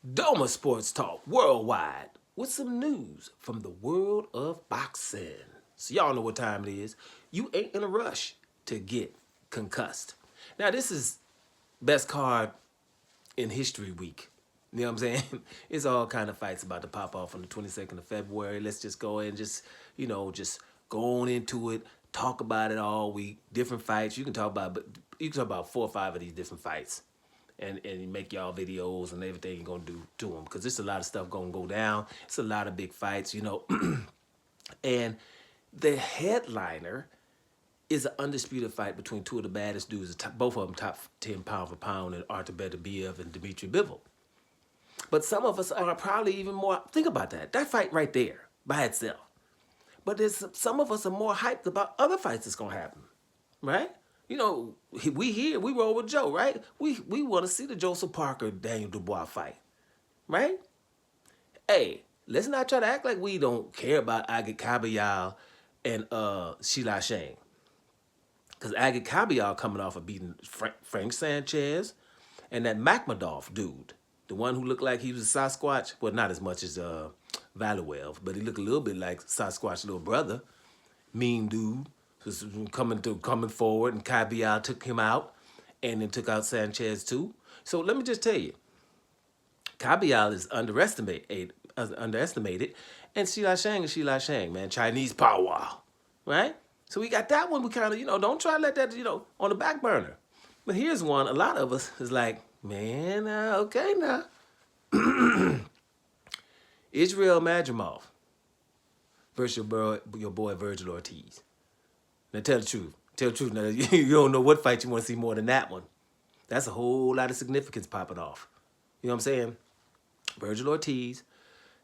Doma Sports Talk Worldwide with some news from the world of boxing. So y'all know what time it is. You ain't in a rush to get concussed. Now this is best card in history week. You know what I'm saying? It's all kind of fights about to pop off on the 22nd of February. Let's just go and just go on into it. Talk about it all week. Different fights. You can talk about 4 or 5 of these different fights and make y'all videos and everything you're gonna do to them, because there's a lot of stuff gonna go down. It's a lot of big fights, and the headliner is an undisputed fight between two of the baddest dudes, both of them top 10 pound for pound, and Artur Beterbiev and Dmitry Bivol. But some of us are probably even more, think about that fight right there by itself. But there's some of us are more hyped about other fights that's gonna happen, right? We roll with Joe, right? We want to see the Joseph Parker Daniel Dubois fight, right? Hey, let's not try to act like we don't care about Agit Kabayal and Sheila Shane, because Agit Kabayal coming off of beating Frank Sanchez and that Makhmadov dude, the one who looked like he was a Sasquatch. Well, not as much as Valuev, but he looked a little bit like Sasquatch's little brother. Mean dude. Was coming forward, and Kabayal took him out, and then took out Sanchez too. So let me just tell you, Kabayal is underestimated, and Sheila Shang is Sheila Shang, man, Chinese power, right? So we got that one. We kind of, don't try to let that, on the back burner. But here's one. A lot of us is like, man, okay now. Israel Madrimov versus your boy Vergil Ortiz. Now tell the truth. Tell the truth. Now you don't know what fight you want to see more than that one. That's a whole lot of significance popping off. You know what I'm saying? Vergil Ortiz,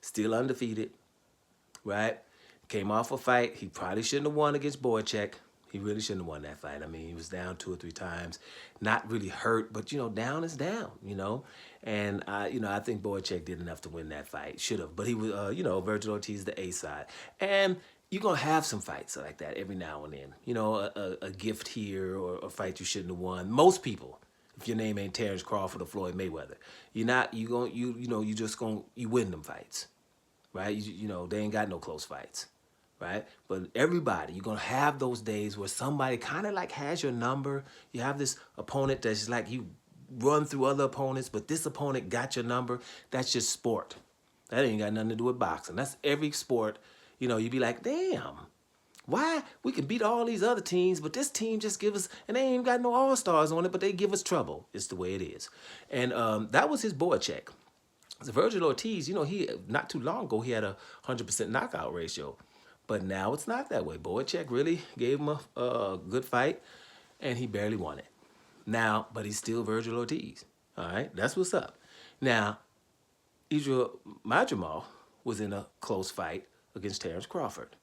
still undefeated, right? Came off a fight he probably shouldn't have won against Boychek. He really shouldn't have won that fight. I mean, he was down 2 or 3 times. Not really hurt, but, down is down, And, I think Boychek did enough to win that fight. Should have. But he was, Vergil Ortiz, the A side. And you're going to have some fights like that every now and then. A gift here or a fight you shouldn't have won. Most people, if your name ain't Terrence Crawford or Floyd Mayweather, you win them fights, right? They ain't got no close fights, right? But everybody, you're going to have those days where somebody kind of like has your number. You have this opponent that's like you run through other opponents, but this opponent got your number. That's just sport. That ain't got nothing to do with boxing. That's every sport. You'd be like, damn, why we can beat all these other teams, but this team just give us, and they ain't got no all-stars on it, but they give us trouble. It's the way it is. And that was his Boychek. So Vergil Ortiz, he not too long ago, he had a 100% knockout ratio. But now it's not that way. Boychek really gave him a good fight, and he barely won it. Now, but he's still Vergil Ortiz. All right, that's what's up. Now, Israel Madrimov was in a close fight against Terrence Crawford,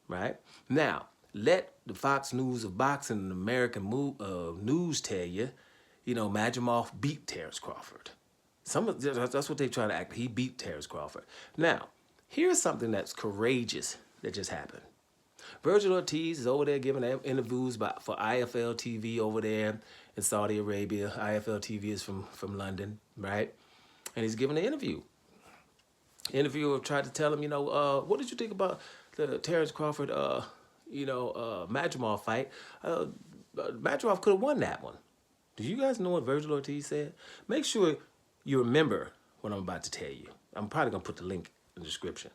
right? Now, let the Fox News of Boxing and American News tell you, Madrimov beat Terrence Crawford. That's what they try to act. He beat Terrence Crawford. Now, here's something that's courageous that just happened. Vergil Ortiz is over there giving interviews for IFL TV over there in Saudi Arabia. IFL TV is from London, right? And he's giving an interview. Interviewer tried to tell him, what did you think about the Terrence Crawford, Madrimov fight? Madrimov could have won that one. Do you guys know what Vergil Ortiz said? Make sure you remember what I'm about to tell you. I'm probably going to put the link in the description.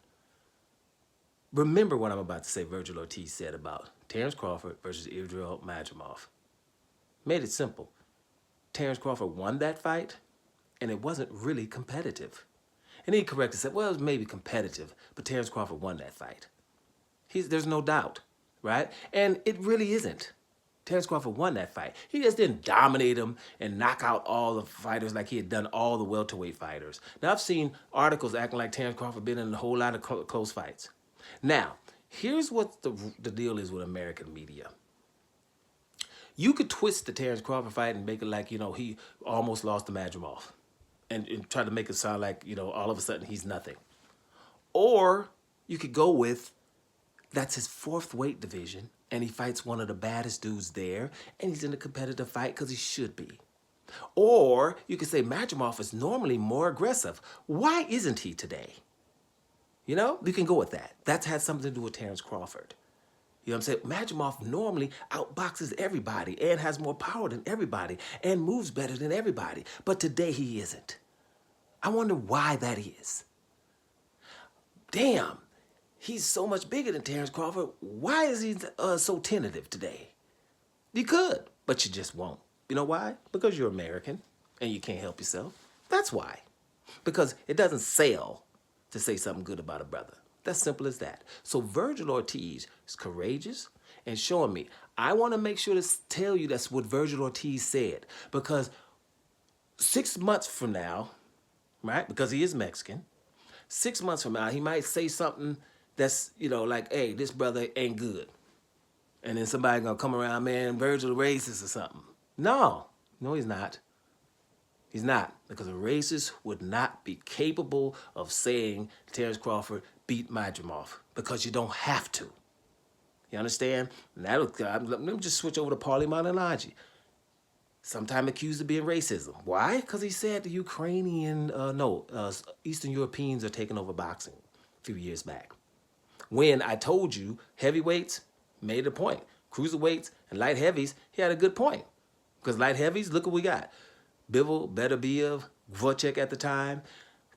Remember what I'm about to say Vergil Ortiz said about Terrence Crawford versus Israel Madrimov. Made it simple. Terrence Crawford won that fight, and it wasn't really competitive. And he corrected, said, well, it was maybe competitive, but Terrence Crawford won that fight. There's no doubt, right? And it really isn't. Terrence Crawford won that fight. He just didn't dominate him and knock out all the fighters like he had done all the welterweight fighters. Now, I've seen articles acting like Terrence Crawford been in a whole lot of close fights. Now, here's what the deal is with American media. You could twist the Terrence Crawford fight and make it like, he almost lost to Madrimov. And try to make it sound like, all of a sudden he's nothing. Or you could go with, that's his 4th weight division, and he fights one of the baddest dudes there, and he's in a competitive fight because he should be. Or you could say Madrimov is normally more aggressive. Why isn't he today? You know, you can go with that. That's had something to do with Terrence Crawford. You know what I'm saying? Madrimov normally outboxes everybody and has more power than everybody and moves better than everybody. But today he isn't. I wonder why that is. Damn, he's so much bigger than Terrence Crawford. Why is he so tentative today? You could, but you just won't. You know why? Because you're American and you can't help yourself. That's why. Because it doesn't sell to say something good about a brother. That's simple as that. So Vergil Ortiz is courageous and showing me. I want to make sure to tell you that's what Vergil Ortiz said. Because 6 months from now, right, because he is Mexican, 6 months from now, he might say something that's, you know, like, hey, this brother ain't good. And then somebody gonna come around, man, Vergil racist or something. No, he's not. He's not, because a racist would not be capable of saying Terrence Crawford beat Madrimov, because you don't have to. You understand? Let me just switch over to Paulie Malignaggi. Sometimes accused of being racism. Why? Because he said the Eastern Europeans are taking over boxing a few years back. When I told you heavyweights made a point. Cruiserweights and light heavies, he had a good point. Because light heavies, look what we got. Bivol, Beterbiev, Voracek at the time.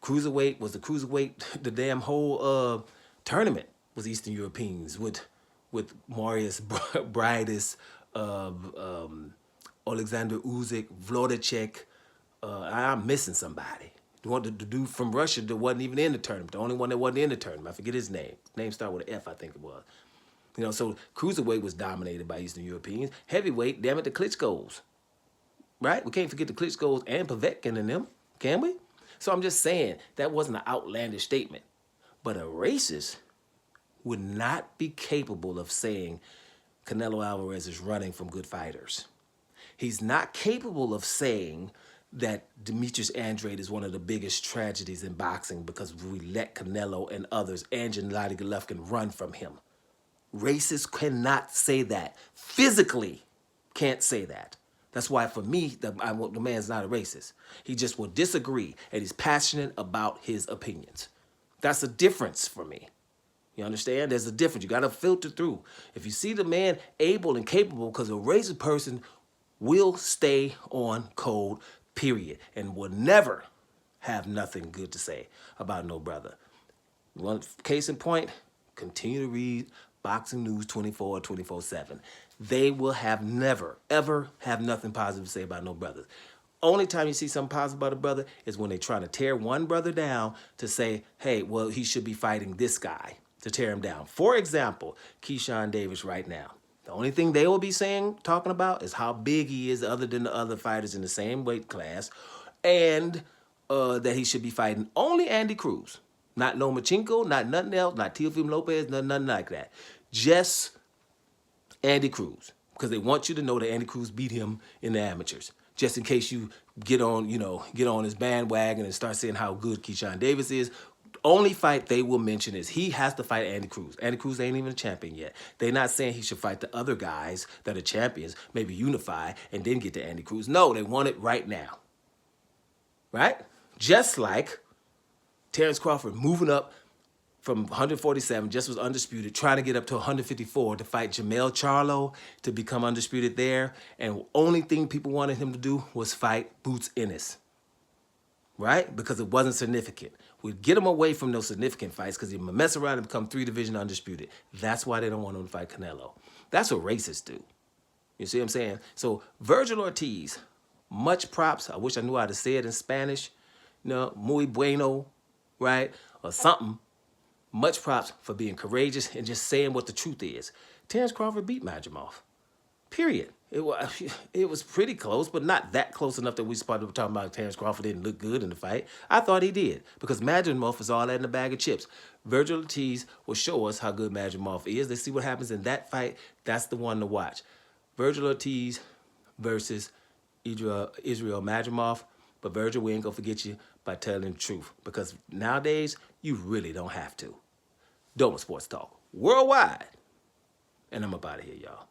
Cruiserweight was the cruiserweight. The damn whole tournament was Eastern Europeans with Marius Briedis, Alexander Usyk, Voracek. I'm missing somebody. The dude from Russia that wasn't even in the tournament. The only one that wasn't in the tournament. I forget his name. His name started with an F, I think it was. You know, so cruiserweight was dominated by Eastern Europeans. Heavyweight, damn it, the Klitschko's. Right? We can't forget the Klitschko's and Povetkin and them, can we? So I'm just saying that wasn't an outlandish statement. But a racist would not be capable of saying Canelo Alvarez is running from good fighters. He's not capable of saying that Demetrius Andrade is one of the biggest tragedies in boxing because we let Canelo and others, and Gennady Golovkin, run from him. Racists cannot say that. Physically can't say that. That's why for me, the man's not a racist. He just will disagree and he's passionate about his opinions. That's a difference for me. You understand? There's a difference. You got to filter through. If you see the man able and capable, because a racist person will stay on code, period, and will never have nothing good to say about no brother. One case in point, continue to read Boxing News 24 or 24/7. They will have never, ever have nothing positive to say about no brothers. Only time you see something positive about a brother is when they're trying to tear one brother down to say, hey, well, he should be fighting this guy to tear him down. For example, Keyshawn Davis right now. The only thing they will be talking about is how big he is other than the other fighters in the same weight class, and that he should be fighting only Andy Cruz. Not Lomachenko, not nothing else, not Teofimo Lopez, nothing like that. Just Andy Cruz, because they want you to know that Andy Cruz beat him in the amateurs. Just in case you get on his bandwagon and start saying how good Keyshawn Davis is. Only fight they will mention is he has to fight Andy Cruz. Andy Cruz ain't even a champion yet. They're not saying he should fight the other guys that are champions, maybe unify and then get to Andy Cruz. No, they want it right now. Right? Just like Terrence Crawford moving up from 147, just was undisputed, trying to get up to 154 to fight Jamel Charlo to become undisputed there. And the only thing people wanted him to do was fight Boots Ennis. Right? Because it wasn't significant. We'd get him away from those significant fights because he'd mess around and become 3-division undisputed. That's why they don't want him to fight Canelo. That's what racists do. You see what I'm saying? So Vergil Ortiz, much props. I wish I knew how to say it in Spanish. You know, muy bueno, right? Or something. Much props for being courageous and just saying what the truth is. Terrence Crawford beat Madrimov. Period. It was pretty close, but not that close enough that we started talking about Terrence Crawford didn't look good in the fight. I thought he did, because Madrimov is all that in a bag of chips. Vergil Ortiz will show us how good Madrimov is. Let's see what happens in that fight. That's the one to watch. Vergil Ortiz versus Israel Madrimov. But Vergil, we ain't gonna forget you by telling the truth, because nowadays you really don't have to. Doma Sports Talk worldwide, and I'm up out of here, y'all.